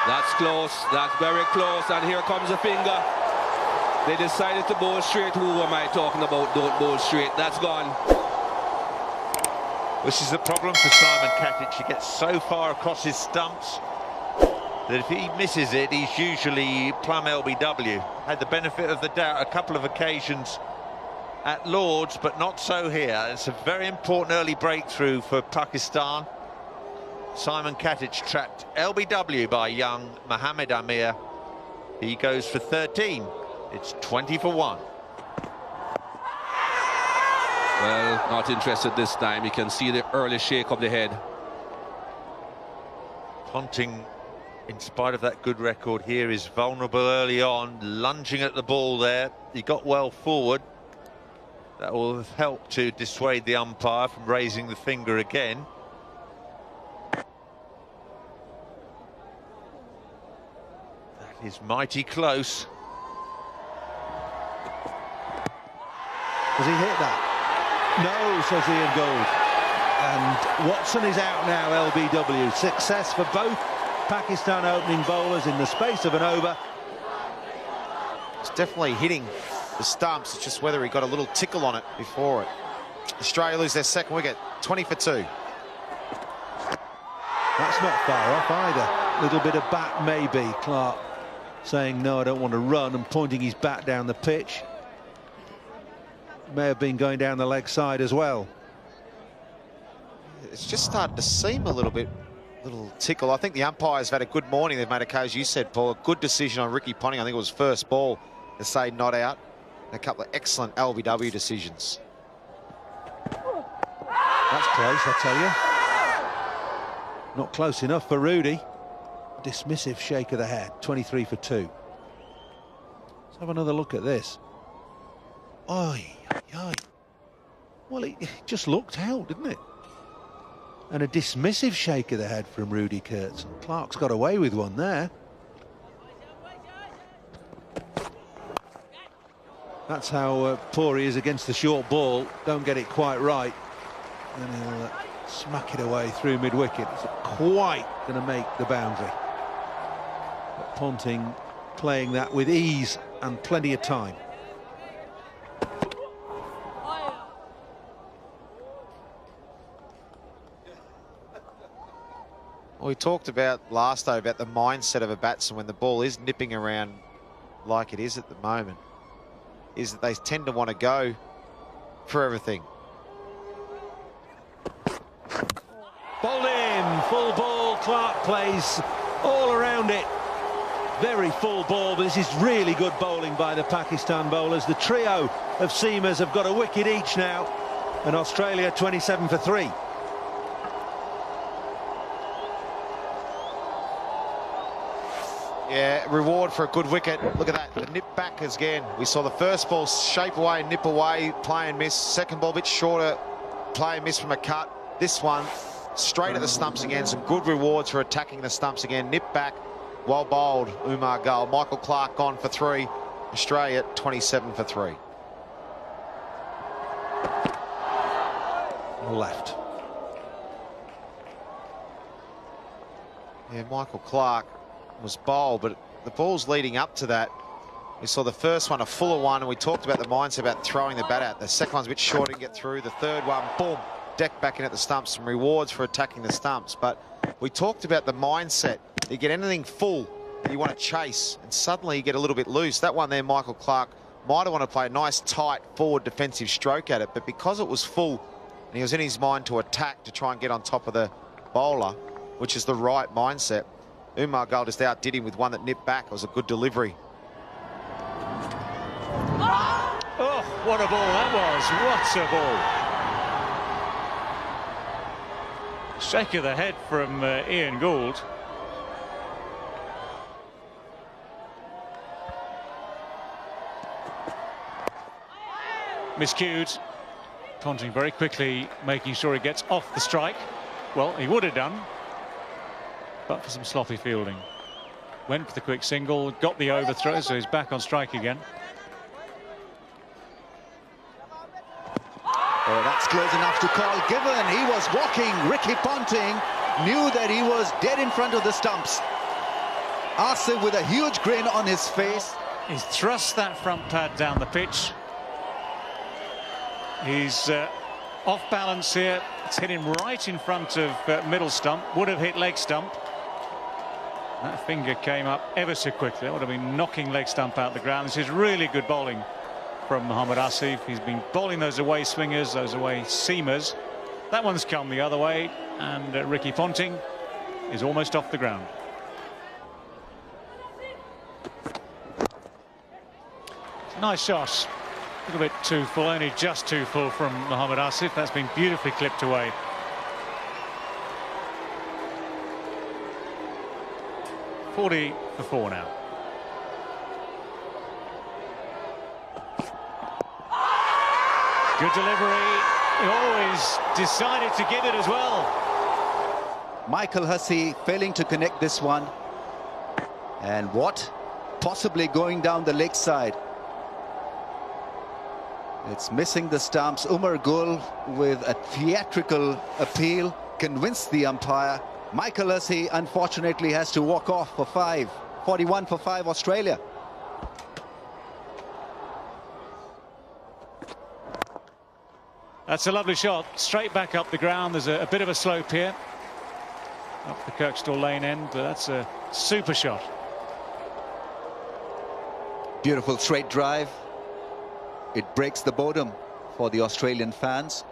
That's close. That's very close. And here comes the finger. They decided to bowl straight. Who am I talking about? Don't bowl straight. That's gone. This is the problem for Simon Katich. He gets so far across his stumps that if he misses it, he's usually plumb LBW. Had the benefit of the doubt a couple of occasions at Lord's, but not so here. It's a very important early breakthrough for Pakistan. Simon Katich trapped LBW by young Mohammed Amir. He goes for 13. It's 20 for 1. Well, not interested this time. You can see the early shake of the head. Ponting, in spite of that good record here, is vulnerable early on, lunging at the ball there. He got well forward. That will help to dissuade the umpire from raising the finger again. That is mighty close. Does he hit that? No, says Ian Gould. And Watson is out now, LBW. Success for both Pakistan opening bowlers in the space of an over. It's definitely hitting the stumps. It's just whether he got a little tickle on it before it. Australia lose their second wicket, 20 for 2. That's not far off either. Little bit of bat maybe. Clark saying, no, I don't want to run, and pointing his bat down the pitch. May have been going down the leg side as well. It's just started to seem a little tickle. I think the umpires have had a good morning. They've made a case, you said, Paul, a good decision on Ricky Ponting. I think it was first ball to say not out. And a couple of excellent LBW decisions. That's close, I tell you. Not close enough for Rudy. Dismissive shake of the head. 23 for 2. Let's have another look at this. Oi, oi. Well, it just looked out, didn't it? And a dismissive shake of the head from Rudy Kurtz. Clark's got away with one there. That's how poor he is against the short ball. Don't get it quite right. And he'll smack it away through mid-wicket. It's quite going to make the boundary. But Ponting playing that with ease and plenty of time. We talked about last over about the mindset of a batsman when the ball is nipping around like it is at the moment, is that they tend to want to go for everything. Bowled in, full ball. Clark plays all around it. Very full ball, but this is really good bowling by the Pakistan bowlers. The trio of seamers have got a wicket each now, and Australia 27 for 3. Yeah, reward for a good wicket. Look at that, the nip back again. We saw the first ball shape away, nip away, play and miss. Second ball a bit shorter, play and miss from a cut. This one, straight at the stumps again. Some good rewards for attacking the stumps again. Nip back, well bowled, Umar Gull. Michael Clark gone for 3. Australia 27 for 3. Left. Yeah, Michael Clark was bowled, but the balls leading up to that, we saw the first one a fuller one, and we talked about the mindset about throwing the bat out. The second one's a bit short and get through. The third one, boom, deck back in at the stumps. Some rewards for attacking the stumps. But we talked about the mindset. You get anything full that you want to chase, and suddenly you get a little bit loose. That one there, Michael Clark might have wanted to play a nice tight forward defensive stroke at it, but because it was full and he was in his mind to attack to try and get on top of the bowler, which is the right mindset, Umar Gull just outdid him with one that nipped back. It was a good delivery. Oh, what a ball that was. What a ball. Shake of the head from Ian Gould. Miscued. Ponting very quickly making sure he gets off the strike. Well, he would have done, but for some sloppy fielding. Went for the quick single, got the overthrow, so he's back on strike again. Oh, that's close enough to call given. He was walking. Ricky Ponting knew that he was dead in front of the stumps. Asif with a huge grin on his face. He's thrust that front pad down the pitch. He's off balance here. It's hit him right in front of middle stump. Would have hit leg stump. That finger came up ever so quickly. That would have been knocking leg stump out the ground. This is really good bowling from Mohammad Asif. He's been bowling those away swingers, those away seamers. That one's come the other way, and Ricky Ponting is almost off the ground. Nice shot. A little bit too full, only just too full from Mohammad Asif. That's been beautifully clipped away. .40 for 4 now. Good delivery. He always decided to give it as well. Michael Hussey failing to connect this one. And what? Possibly going down the leg side. It's missing the stumps. Umar Gul with a theatrical appeal convinced the umpire. Michael Hussey unfortunately has to walk off for 5. 41 for 5 Australia. That's a lovely shot. Straight back up the ground. There's a bit of a slope here. Up the Kirkstall Lane end, but that's a super shot. Beautiful straight drive. It breaks the boredom for the Australian fans.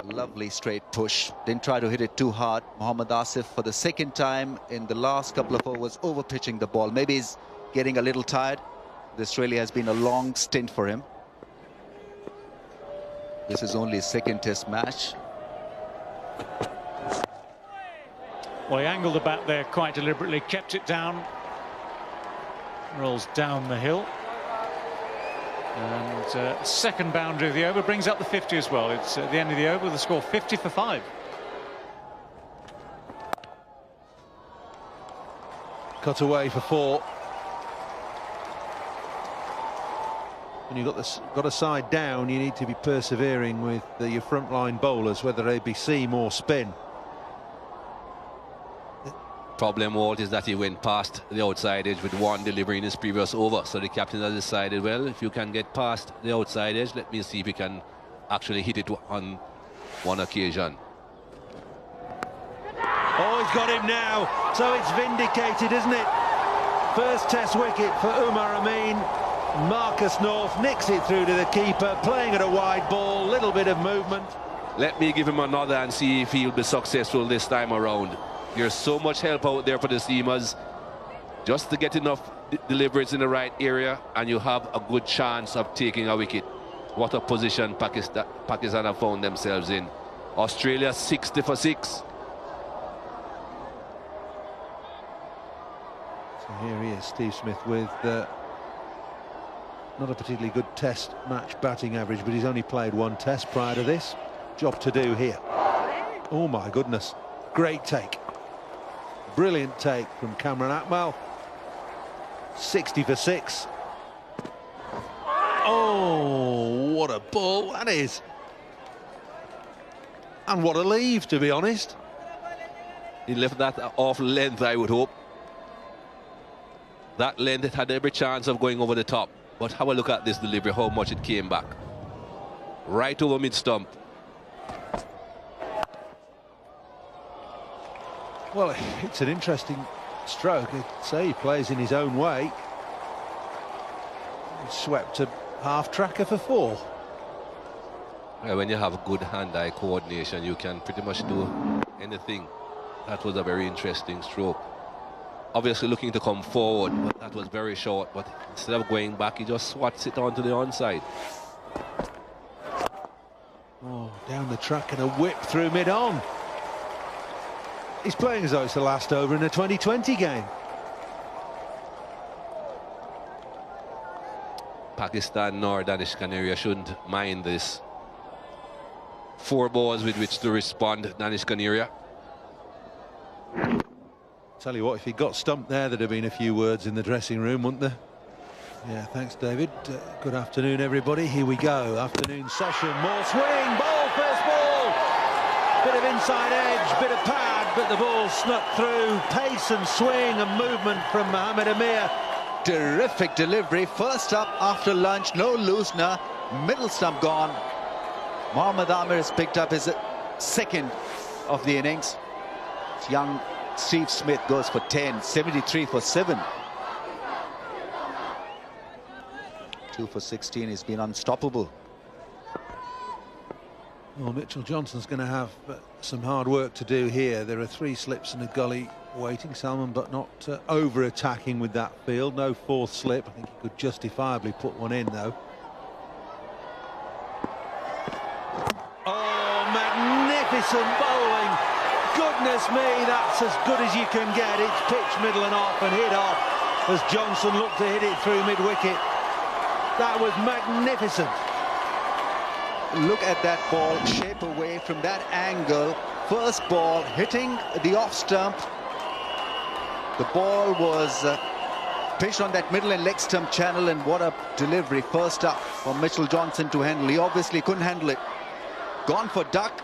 Lovely straight push. Didn't try to hit it too hard. Mohammad Asif for the second time in the last couple of overs over pitching the ball. Maybe he's getting a little tired. Australia has been a long stint for him. This is only his second test match. Well, he angled the bat there quite deliberately, kept it down. Rolls down the hill. And second boundary of the over brings up the 50 as well. It's at the end of the over with the score 50 for 5. Cut away for 4. When you've got a side down, you need to be persevering with your frontline bowlers, whether they be seam or spin. Problem, Walt, is that he went past the outside edge with one delivery in his previous over. So the captain has decided, well, if you can get past the outside edge, let me see if he can actually hit it on one occasion. Oh, he's got him now. So it's vindicated, isn't it? First test wicket for Umar Amin. Marcus North nicks it through to the keeper, playing at a wide ball, little bit of movement. Let me give him another and see if he'll be successful this time around. There's so much help out there for the seamers. Just to get enough deliveries in the right area and you have a good chance of taking a wicket. What a position Pakistan have found themselves in. Australia 60 for 6. So here he is, Steve Smith, with not a particularly good test match batting average, but he's only played one test prior to this. Job to do here. Oh my goodness, great take. Brilliant take from Cameron Atmal. 60 for 6. Oh, what a ball that is. And what a leave, to be honest. He left that off length, I would hope. That length, it had every chance of going over the top. But have a look at this delivery, how much it came back. Right over mid-stump. Well, it's an interesting stroke. I'd say he plays in his own way. He swept a half-tracker for 4. When you have good hand-eye coordination, you can pretty much do anything. That was a very interesting stroke. Obviously looking to come forward, but that was very short. But instead of going back, he just swats it onto the onside. Oh, down the track and a whip through mid-on. He's playing as though it's the last over in a 2020 game. Pakistan nor Danish Canaria shouldn't mind this. 4 balls with which to respond, Danish Canaria. Tell you what, if he got stumped there, there'd have been a few words in the dressing room, wouldn't there? Yeah, thanks, David. Good afternoon, everybody. Here we go. Afternoon session. More swing. Ball, first ball. Bit of inside edge, bit of pad, but the ball snuck through. Pace and swing and movement from Mohamed Amir. Terrific delivery. First up after lunch, no loosener. Middle stump gone. Mohamed Amir has picked up his second of the innings. Young Steve Smith goes for 10, 73 for 7. 2 for 16, he's been unstoppable. Well, Mitchell Johnson's going to have some hard work to do here. There are 3 slips and a gully waiting. Salman, but not over-attacking with that field. No 4th slip. I think he could justifiably put one in, though. Oh, magnificent bowling. Goodness me, that's as good as you can get. It's pitch, middle and off and hit off as Johnson looked to hit it through mid-wicket. That was magnificent. Look at that ball shape away from that angle. First ball hitting the off stump. The ball was pitched on that middle and leg stump channel, and what a delivery first up for Mitchell Johnson to handle. He obviously couldn't handle it. Gone for duck.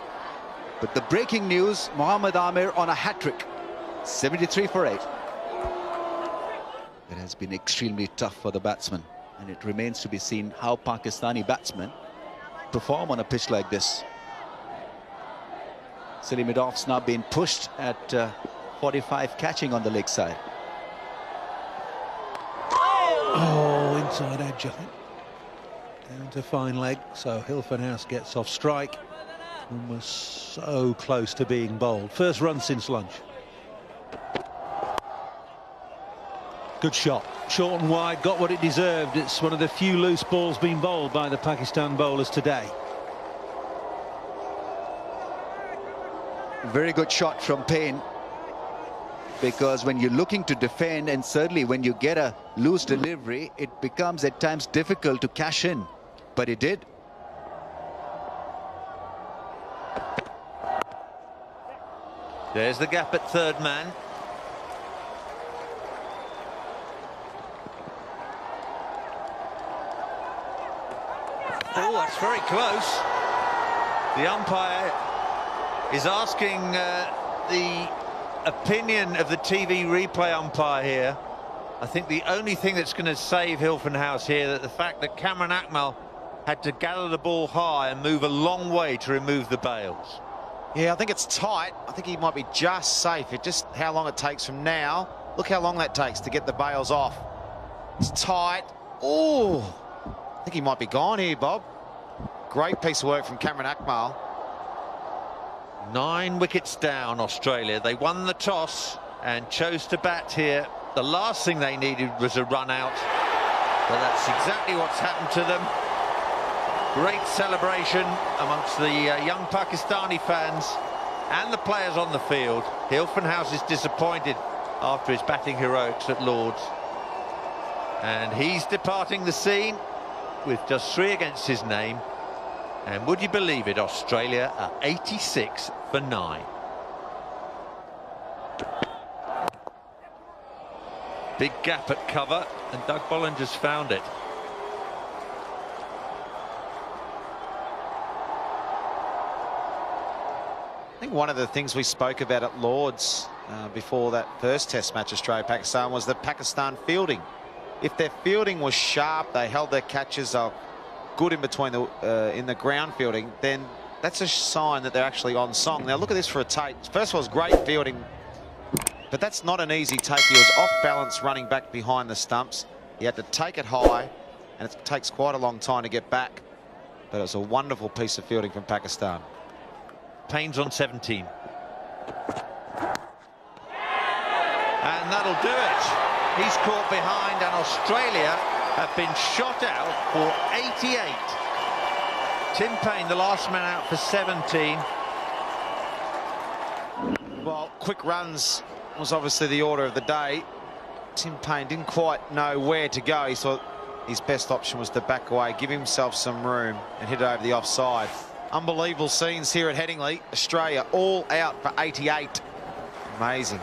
But the breaking news, Mohamed Amir on a hat-trick. 73 for 8. It has been extremely tough for the batsman, and it remains to be seen how Pakistani batsmen perform on a pitch like this. Silly mid-off's now being pushed at 45, catching on the leg side. Oh, inside edge, I think. Down to fine leg, so Hilfenhaus gets off strike and was so close to being bowled. First run since lunch. Good shot. Short and wide, got what it deserved. It's one of the few loose balls being bowled by the Pakistan bowlers today. Very good shot from Payne, because when you're looking to defend, and certainly when you get a loose delivery, it becomes at times difficult to cash in, but he did. There's the gap at third man. Oh, that's very close. The umpire is asking the opinion of the TV replay umpire here. I think the only thing that's going to save Hilfenhaus here, that the fact that Cameron Akmal had to gather the ball high and move a long way to remove the bails. Yeah, I think it's tight. I think he might be just safe. It's just how long it takes from now. Look how long that takes to get the bails off. It's tight. Oh, I think he might be gone here, Bob. Great piece of work from Cameron Akmal. 9 wickets down, Australia. They won the toss and chose to bat here. The last thing they needed was a run out, but that's exactly what's happened to them. Great celebration amongst the young Pakistani fans and the players on the field. Hilfenhaus is disappointed after his batting heroics at Lord's, and he's departing the scene with just 3 against his name. And would you believe it, Australia are 86 for 9. Big gap at cover, and Doug Bollinger's found it. I think one of the things we spoke about at Lord's before that first Test match, Australia-Pakistan, was the Pakistan fielding. If their fielding was sharp, they held their catches up good in between in the ground fielding, then that's a sign that they're actually on song. Now look at this for a take. First of all, it's great fielding, but that's not an easy take. He was off balance running back behind the stumps. He had to take it high, and it takes quite a long time to get back, but it was a wonderful piece of fielding from Pakistan. Payne's on 17. And that'll do it. He's caught behind, and Australia have been shot out for 88. Tim Payne, the last man out for 17. Well, quick runs was obviously the order of the day. Tim Payne didn't quite know where to go. He thought his best option was to back away, give himself some room and hit it over the offside. Unbelievable scenes here at Headingley. Australia all out for 88. Amazing.